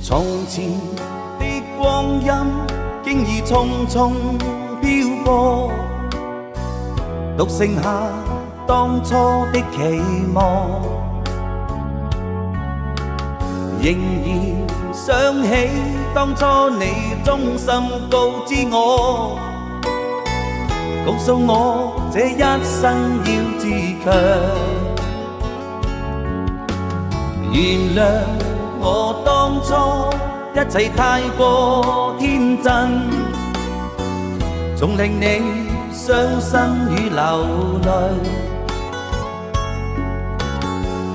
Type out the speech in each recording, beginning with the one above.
從前的光陰經已匆匆飄過，獨剩下當初的期望，仍然想起當初你衷心告知我，告訴我這一生要自強。原諒我當初一切太過天真，總令你傷心與流淚。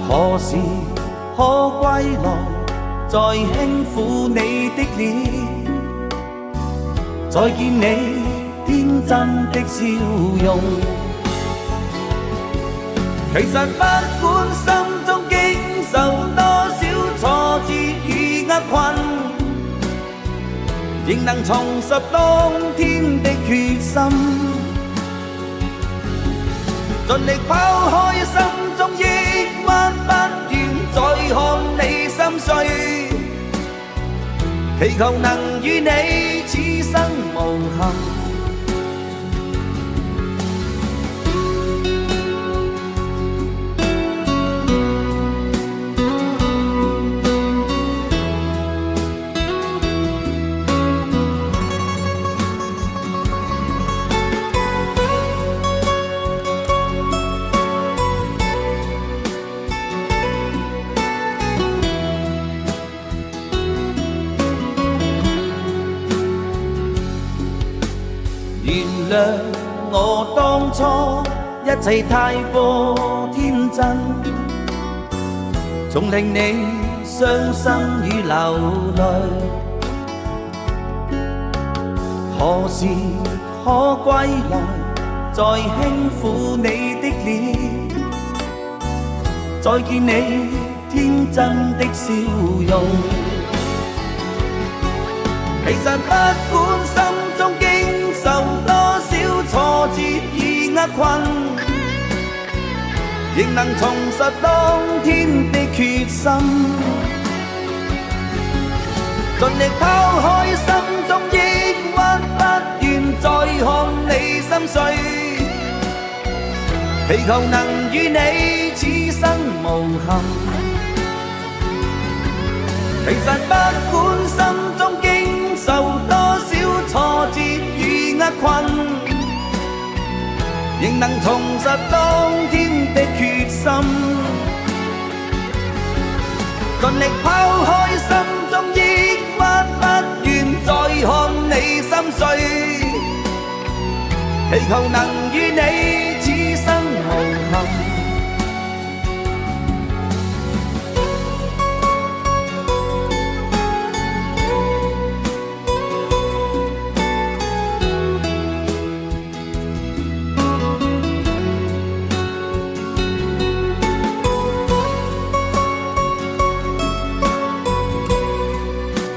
何時可歸來，再輕撫你的臉，再見你天真的笑容。其實不管心中經受多少挫折與厄困，仍能重拾當天的決心，盡力拋開心中抑鬱，不願再看你心碎，祈求能與你此生無憾。原諒我當初一切太過天真，總令你傷心與流淚。何時可歸來，再輕撫你的臉，再見你天真的笑容。其實不管心中經受多少挫折與厄困，仍能重拾當天的決心，盡力拋開心中抑鬱，不願再看你心碎，祈求能與你此生無憾。其實不管心中經受多少挫折與厄困，仍能重拾當天的決心，盡力拋開心中抑鬱，不願再看你心碎，祈求能與你此生無憾。